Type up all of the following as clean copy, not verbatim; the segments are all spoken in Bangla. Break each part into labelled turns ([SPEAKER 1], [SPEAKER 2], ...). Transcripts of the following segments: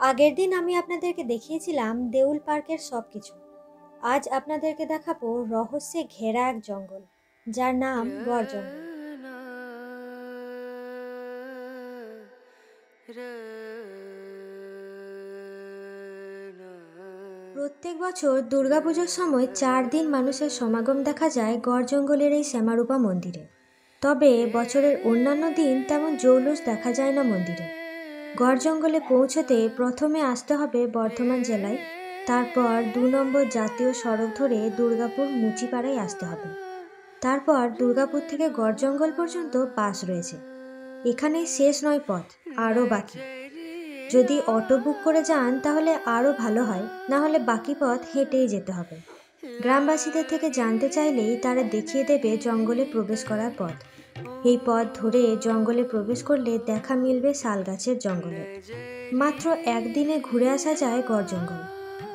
[SPEAKER 1] আগের দিন আমি আপনাদেরকে দেখিয়েছিলাম দেউল পার্কের সবকিছু। আজ আপনাদেরকে দেখাবো রহস্যে ঘেরা এক জঙ্গল, যার নাম গড় জঙ্গল। প্রত্যেক বছর দুর্গাপুজোর সময় 4 দিন মানুষের সমাগম দেখা যায় গড় জঙ্গলের এই শ্যামারূপা মন্দিরে। তবে বছরের অন্যান্য দিন তেমন জৌলুস দেখা যায় না মন্দিরে। গড় জঙ্গলে পৌঁছতে প্রথমে আসতে হবে বর্ধমান জেলায়, তারপর 2 নম্বর জাতীয় সড়ক ধরে দুর্গাপুর মুচিপাড়ায় আসতে হবে। তারপর দুর্গাপুর থেকে গড় জঙ্গল পর্যন্ত বাস রয়েছে। এখানেই শেষ নয় পথ, আরও বাকি। যদি অটো বুক করে যান তাহলে আরও ভালো হয়, না হলে বাকি পথ হেঁটেই যেতে হবে। গ্রামবাসীদের থেকে জানতে চাইলেই তারা দেখিয়ে দেবে জঙ্গলে প্রবেশ করার পথ। এই পথ ধরে জঙ্গলে প্রবেশ করলে দেখা মিলবে শালগাছের জঙ্গলে। মাত্র একদিনে ঘুরে আসা যায় গড় জঙ্গল।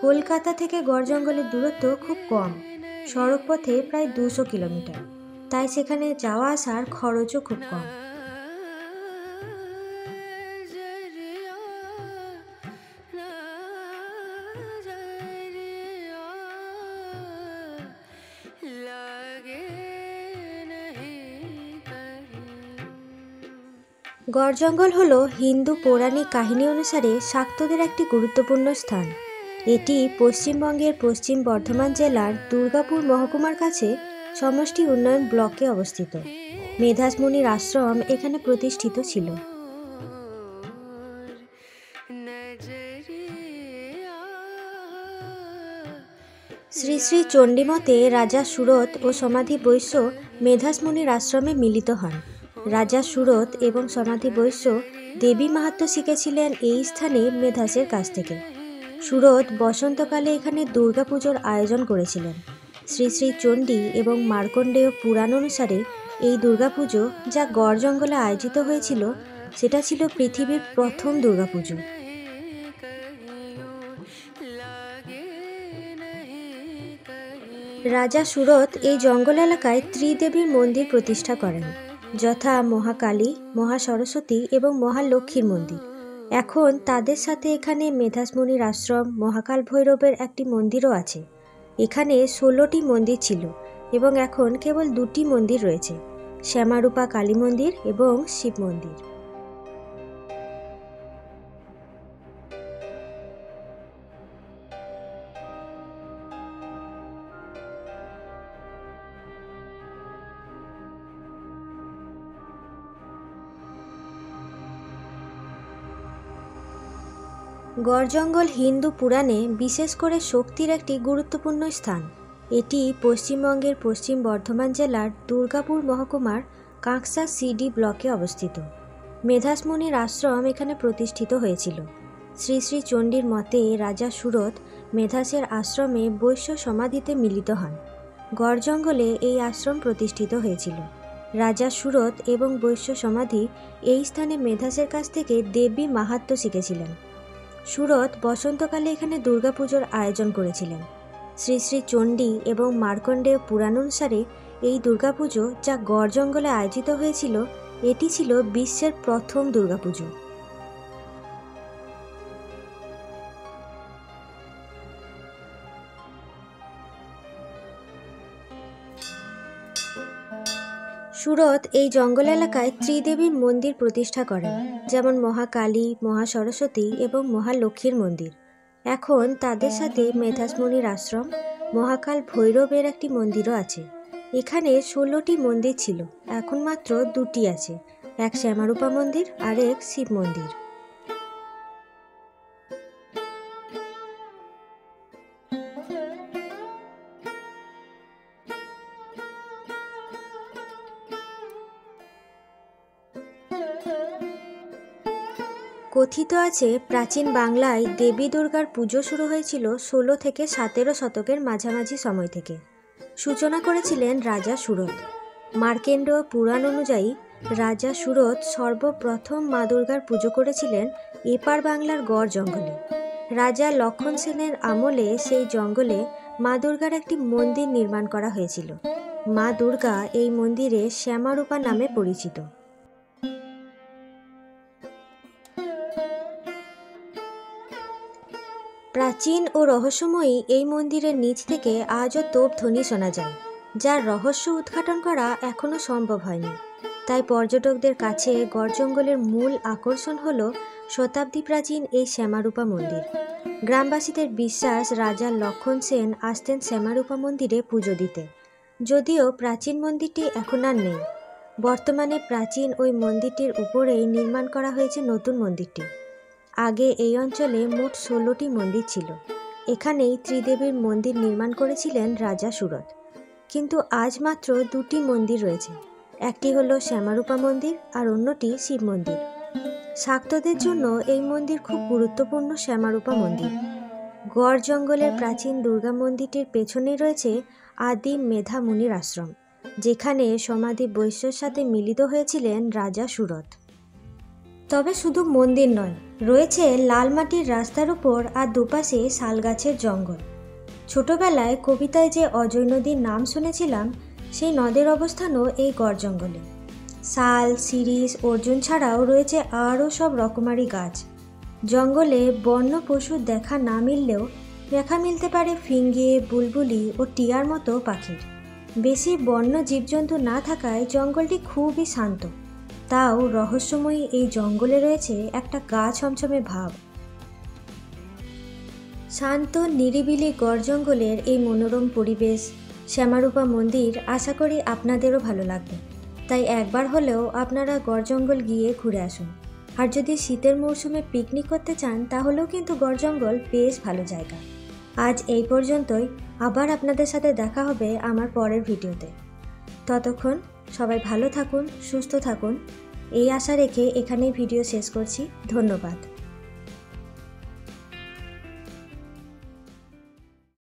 [SPEAKER 1] কলকাতা থেকে গড় জঙ্গলের দূরত্ব খুব কম, সড়ক পথে প্রায় 200 কিলোমিটার, তাই সেখানে যাওয়া আসার খরচও খুব কম। গড় জঙ্গল হল হিন্দু পৌরাণিক কাহিনী অনুসারে শাক্তদের একটি গুরুত্বপূর্ণ স্থান। এটি পশ্চিমবঙ্গের পশ্চিম বর্ধমান জেলার দুর্গাপুর মহকুমার কাছে সমষ্টি উন্নয়ন ব্লকে অবস্থিত। মেধাস মুনির আশ্রম এখানে প্রতিষ্ঠিত ছিল। শ্রী শ্রী চণ্ডীমতে রাজা সুরত ও সমাধি বৈশ্য মেধাস মুনির আশ্রমে মিলিত হন। রাজা সুরত এবং সমাধি বৈশ্য দেবী মাহাত্ম্য শিখেছিলেন এই স্থানে মেধাসের কাছ থেকে। সুরত বসন্তকালে এখানে দুর্গাপুজোর আয়োজন করেছিলেন। শ্রী শ্রী চণ্ডী এবং মার্কণ্ডেয় পুরাণ অনুসারে এই দুর্গাপুজো যা গড় জঙ্গলে আয়োজিত হয়েছিল সেটা ছিল পৃথিবীর প্রথম দুর্গাপুজো। রাজা সুরত এই জঙ্গল এলাকায় ত্রিদেবীর মন্দির প্রতিষ্ঠা করেন, যথা মহাকালী, মহাসরস্বতী এবং মহালক্ষ্মীর মন্দির। এখন তাদের সাথে এখানে মেধাস মুনির আশ্রম, মহাকাল ভৈরবের একটি মন্দিরও আছে। এখানে 16টি মন্দির ছিল এবং এখন কেবল 2টি মন্দির রয়েছে, শ্যামারূপা কালী মন্দির এবং শিব মন্দির। গড় জঙ্গল হিন্দু পুরাণে বিশেষ করে শক্তির একটি গুরুত্বপূর্ণ স্থান। এটি পশ্চিমবঙ্গের পশ্চিম বর্ধমান জেলার দুর্গাপুর মহকুমার কাঁকসা সিডি ব্লকে অবস্থিত। মেধাস মুনির আশ্রম এখানে প্রতিষ্ঠিত হয়েছিল। শ্রী শ্রী চণ্ডীর মতে রাজা সুরত মেধাসের আশ্রমে বৈশ্য সমাধিতে মিলিত হন। গড় জঙ্গলে এই আশ্রম প্রতিষ্ঠিত হয়েছিল। রাজা সুরত এবং বৈশ্য সমাধি এই স্থানে মেধাসের কাছ থেকে দেবী মাহাত্ম্য শিখেছিলেন। সুরত বসন্তকালে এখানে দুর্গাপুজোর আয়োজন করেছিলেন। শ্রী শ্রী চণ্ডী এবং মার্কণ্ডেয় পুরাণ অনুসারে এই দুর্গাপুজো যা গড় জঙ্গলে আয়োজিত হয়েছিল এটি ছিল বিশ্বের প্রথম দুর্গাপুজো। সুরত এই জঙ্গল এলাকায় ত্রিদেবীর মন্দির প্রতিষ্ঠা করেন, যেমন মহাকালী, মহাসরস্বতী এবং মহালক্ষ্মীর মন্দির। এখন তাদের সাথে মেধাস মুনির আশ্রম, মহাকাল ভৈরবের একটি মন্দিরও আছে। এখানে 16টি মন্দির ছিল, এখন মাত্র 2টি আছে, এক শ্যামারূপা মন্দির আর এক শিব মন্দির। কথিত আছে প্রাচীন বাংলায় দেবী দুর্গার পুজো শুরু হয়েছিল 16 থেকে 17 শতকের মাঝামাঝি সময় থেকে। সূচনা করেছিলেন রাজা সুরত। মার্কেন্ডেয় পুরাণ অনুযায়ী রাজা সুরত সর্বপ্রথম মা দুর্গার পুজো করেছিলেন এপার বাংলার গড় জঙ্গলে। রাজা লক্ষণ সেনের আমলে সেই জঙ্গলে মা দুর্গার একটি মন্দির নির্মাণ করা হয়েছিল। মা দুর্গা এই মন্দিরে শ্যামারূপা নামে পরিচিত। প্রাচীন ও রহস্যময়ী এই মন্দিরের নিচ থেকে আজও তোপ ধ্বনি শোনা যায়, যার রহস্য উদ্ঘাটন করা এখনও সম্ভব হয়নি। তাই পর্যটকদের কাছে গড় জঙ্গলের মূল আকর্ষণ হল শতাব্দী প্রাচীন এই শ্যামারূপা মন্দির। গ্রামবাসীদের বিশ্বাস রাজা লক্ষণ সেন আসতেন শ্যামারূপা মন্দিরে পুজো দিতে। যদিও প্রাচীন মন্দিরটি এখন আর নেই, বর্তমানে প্রাচীন ওই মন্দিরটির উপরেই নির্মাণ করা হয়েছে নতুন মন্দিরটি। আগে এই অঞ্চলে মোট 16টি মন্দির ছিল। এখানেই ত্রিদেবীর মন্দির নির্মাণ করেছিলেন রাজা সুরত। কিন্তু আজ মাত্র 2টি মন্দির রয়েছে, একটি হলো শ্যামারূপা মন্দির আর অন্যটি শিব মন্দির। শাক্তদের জন্য এই মন্দির খুব গুরুত্বপূর্ণ। শ্যামারূপা মন্দির গড় জঙ্গলের প্রাচীন দুর্গা মন্দিরটির পেছনেই রয়েছে আদিম মেধা মুনির আশ্রম, যেখানে সমাধি বৈশ্যর সাথে মিলিত হয়েছিলেন রাজা সুরত। তবে শুধু মন্দির নয়, রয়েছে লাল মাটির রাস্তার উপর আর দুপাশে শালগাছের জঙ্গল। ছোটবেলায় কবিতায় যে অজয় নদীর নাম শুনেছিলাম, সেই নদের অবস্থানও এই গড় জঙ্গলে। শাল, শিরীষ, অর্জুন ছাড়াও রয়েছে আরও সব রকমারি গাছ। জঙ্গলে বন্য পশুর দেখা না মিললেও দেখা মিলতে পারে ফিঙ্গে, বুলবুলি ও টিয়ার মতো পাখির। বেশি বন্য জীবজন্তু না থাকায় জঙ্গলটি খুবই শান্ত। তাও রহস্যময়ী এই জঙ্গলে রয়েছে একটা গা ছমছমে ভাব। শান্ত নিরিবিলি গড় জঙ্গলের এই মনোরম পরিবেশ, শ্যামারূপা মন্দির আশা করি আপনাদেরও ভালো লাগবে। তাই একবার হলেও আপনারা গড় জঙ্গল গিয়ে ঘুরে আসুন। আর যদি শীতের মরশুমে পিকনিক করতে চান, তাহলেও কিন্তু গড় জঙ্গল বেশ ভালো জায়গা। আজ এই পর্যন্তই। আবার আপনাদের সাথে দেখা হবে আমার পরের ভিডিওতে। ততক্ষণ সবাই ভালো থাকুন, সুস্থ থাকুন, এই আশা রেখে এখানেই ভিডিও শেষ করছি। ধন্যবাদ।